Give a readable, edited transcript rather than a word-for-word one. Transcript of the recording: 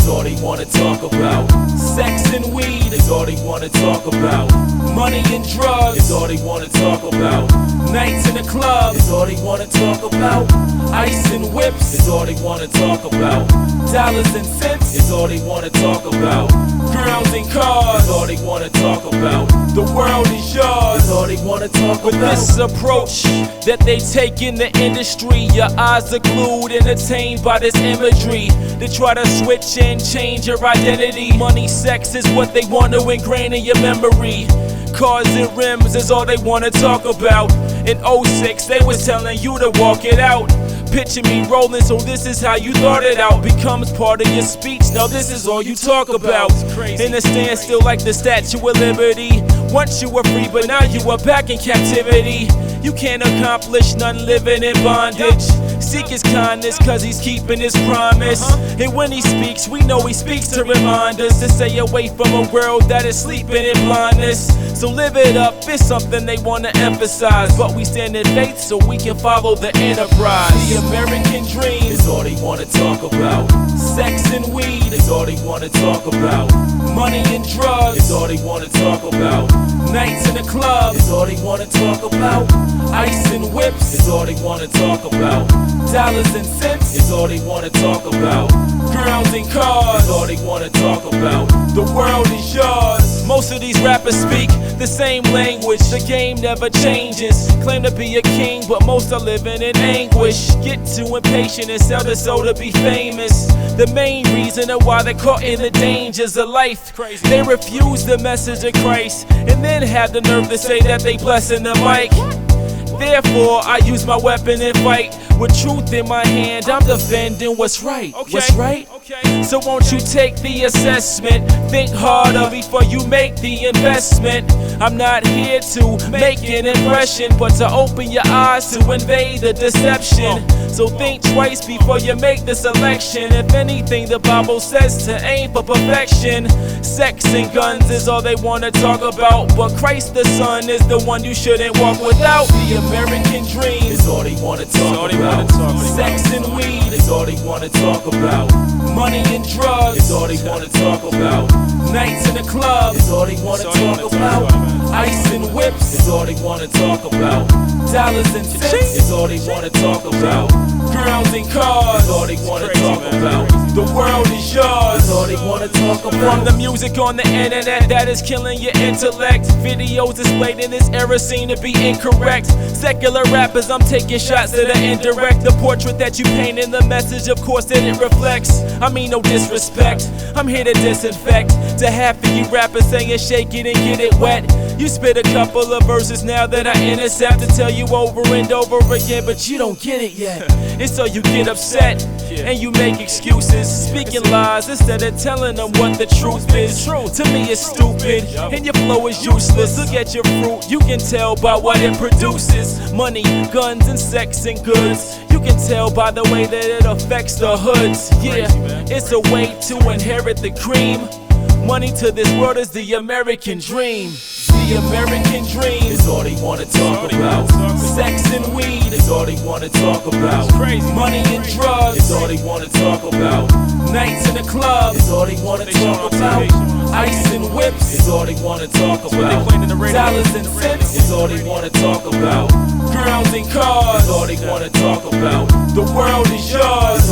is all they wanna talk about. Sex and weed is all they wanna talk about. Money and drugs is all they wanna talk about. Nights in the club is all they wanna talk about. Ice and whips is all they wanna talk about. Dollars and cents is all they wanna talk about. Girls and cars is all they wanna talk about. The world is yours is all they wanna talk about. With this approach that they take in the industry, your eyes are glued, entertained by this imagery. They try to switch and change your identity. Money, sex is what they want to ingrain in your memory. Cars and rims is all they wanna talk about. In 06 they was telling you to walk it out. Picture me rolling, so this is how you thought it out. Becomes part of your speech, now this is all you talk about. In a standstill like the Statue of Liberty. Once you were free, but now you are back in captivity. You can't accomplish none living in bondage. Seek his kindness, cause he's keeping his promise. And when he speaks, we know he speaks to remind us to stay away from a world that is sleeping in blindness. So live it up, it's something they wanna emphasize. But we stand in faith so we can follow the enterprise. The American dream is all they wanna talk about. Sex and weed is all they wanna talk about. Money and drugs is all they wanna talk about. Nights in the club is all they wanna talk about. Ice and whips is all they wanna talk about. Dollars and cents is all they wanna talk about. Girls and cars is all they wanna talk about. The world is yours. Most of these rappers speak the same language. The game never changes. Claim to be a king, but most are living in anguish. Get too impatient and sell their soul to be famous. The main reason of why they're caught in the dangers of life. They refuse the message of Christ and then have the nerve to say that they blessing the mic. Therefore, I use my weapon and fight. With truth in my hand, I'm defending what's right. What's right? So won't you take the assessment? Think harder before you make the investment. I'm not here to make an impression, but to open your eyes to invade the deception. So think twice before you make the selection. If anything, the Bible says to aim for perfection. Sex and guns is all they wanna talk about, but Christ the Son is the one you shouldn't walk without. The American dream is all they wanna talk about. Sex and weed is all they wanna talk about. Money and drugs is all they wanna talk about. Nights in the club is all they wanna talk about. Ice and whips is all they wanna talk about. Dollars and cents is all they wanna talk about. Girls and cars is all they wanna talk about. The world is yours is all they wanna talk about. From the music on the internet that is killing your intellect, videos displayed in this era seem to be incorrect. Secular rappers, I'm taking shots that are indirect. The portrait that you paint in the message, of course, that it reflects. I mean no disrespect, I'm here to disinfect. To half of you rappers saying shake it and get it wet. You spit a couple of verses now that I intercept to tell you over and over again, but you don't get it yet. It's so you get upset and you make excuses, speaking lies instead of telling them what the truth is. To me it's stupid and your flow is useless. Look at your fruit, you can tell by what it produces. Money, guns and sex and goods. You can tell by the way that it affects the hoods. Yeah, it's a way to inherit the cream. Money to this world is the American dream. The American dream is all they wanna talk about. Sex and weed is all they wanna talk about. Money and drugs is all they wanna talk about. Nights in the club is all they wanna talk about. Ice and whips is all they wanna talk about. Dollars and cents is all they wanna talk about. Girls and cars is all they wanna talk about. The world is yours.